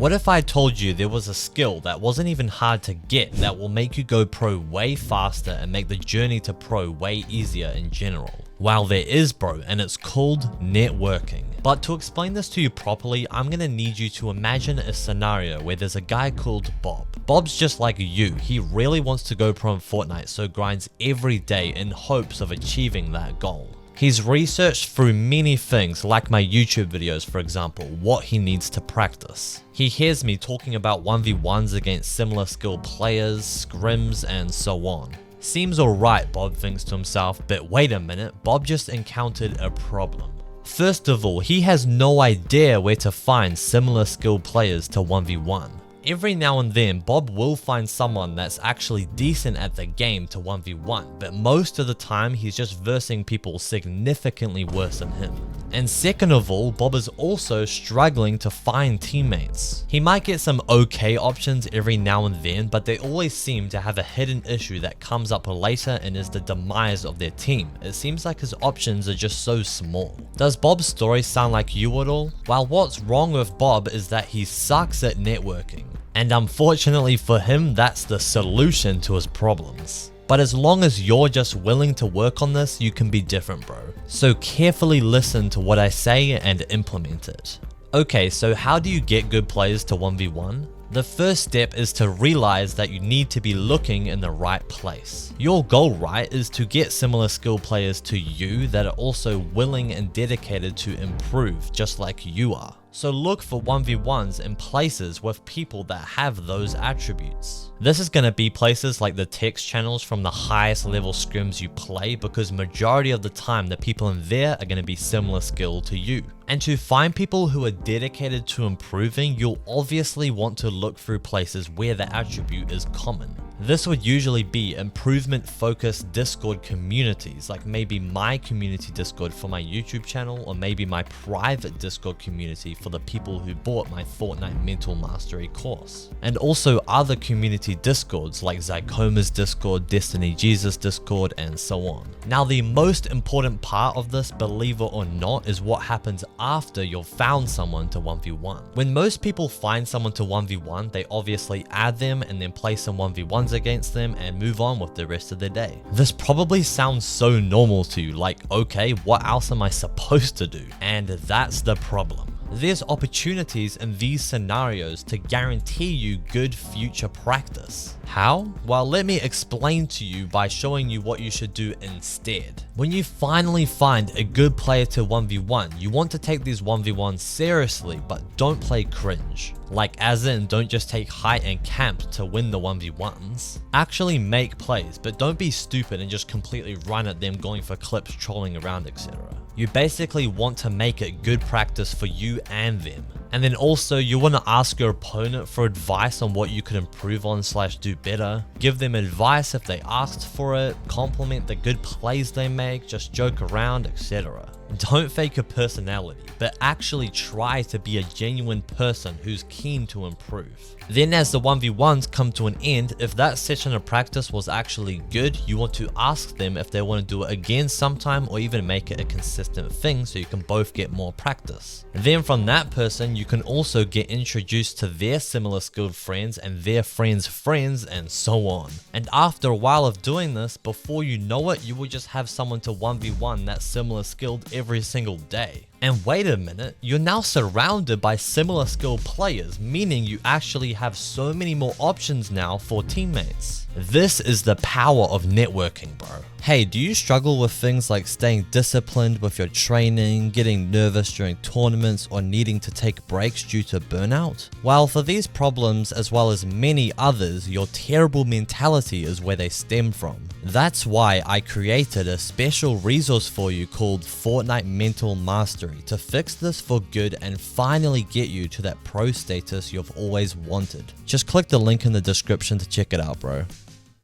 What if I told you there was a skill that wasn't even hard to get that will make you go pro way faster and make the journey to pro way easier in general? Well, there is, bro, and it's called networking. But to explain this to you properly, I'm gonna need you to imagine a scenario where there's a guy called Bob. Bob's just like you. He really wants to go pro in Fortnite, so grinds every day in hopes of achieving that goal. He's researched through many things, like my YouTube videos for example, what he needs to practice. He hears me talking about 1v1s against similar skill players, scrims, and so on. Seems alright, Bob thinks to himself, but wait a minute, Bob just encountered a problem. First of all, he has no idea where to find similar skill players to 1v1. Every now and then, Bob will find someone that's actually decent at the game to 1v1, but most of the time he's just versing people significantly worse than him. And second of all, Bob is also struggling to find teammates. He might get some okay options every now and then, but they always seem to have a hidden issue that comes up later and is the demise of their team. It seems like his options are just so small. Does Bob's story sound like you at all? Well, what's wrong with Bob is that he sucks at networking. And unfortunately for him, that's the solution to his problems. But as long as you're just willing to work on this, you can be different, bro. So carefully listen to what I say and implement it. Okay, so how do you get good players to 1v1? The first step is to realize that you need to be looking in the right place. Your goal, right, is to get similar skill players to you that are also willing and dedicated to improve just like you are. So look for 1v1s in places with people that have those attributes. This is going to be places like the text channels from the highest level scrims you play, because majority of the time the people in there are going to be similar skill to you. And to find people who are dedicated to improving, you'll obviously want to look through places where the attribute is common. This would usually be improvement focused Discord communities, like maybe my community Discord for my YouTube channel, or maybe my private Discord community for the people who bought my Fortnite Mental Mastery course. And also other community Discords like Zycoma's Discord, Destiny Jesus Discord, and so on. Now the most important part of this, believe it or not, is what happens after you've found someone to 1v1. When most people find someone to 1v1, they obviously add them and then play some 1v1s against them and move on with the rest of their day. This probably sounds so normal to you, like, okay, what else am I supposed to do? And that's the problem. There's opportunities in these scenarios to guarantee you good future practice. How? Well, let me explain to you by showing you what you should do instead. When you finally find a good player to 1v1, you want to take these 1v1s seriously, but don't play cringe. Like as in, don't just take height and camp to win the 1v1s. Actually make plays, but don't be stupid and just completely run at them going for clips, trolling around, etc. You basically want to make it good practice for you and them. And then also you want to ask your opponent for advice on what you could improve on / do better. Give them advice if they asked for it, compliment the good plays they make, just joke around, etc. Don't fake your personality, but actually try to be a genuine person who's keen to improve. Then as the 1v1s come to an end, if that session of practice was actually good, you want to ask them if they want to do it again sometime, or even make it a consistent thing so you can both get more practice. Then from that person, you can also get introduced to their similar skilled friends and their friends' friends, and so on. And after a while of doing this, before you know it, you will just have someone to 1v1 that's similar skilled every single day. And wait a minute, you're now surrounded by similar skill players, meaning you actually have so many more options now for teammates. This is the power of networking, bro. Hey, do you struggle with things like staying disciplined with your training, getting nervous during tournaments, or needing to take breaks due to burnout? Well, for these problems, as well as many others, your terrible mentality is where they stem from. That's why I created a special resource for you called Fortnite Mental Mastery to fix this for good and finally get you to that pro status you've always wanted. Just click the link in the description to check it out, bro.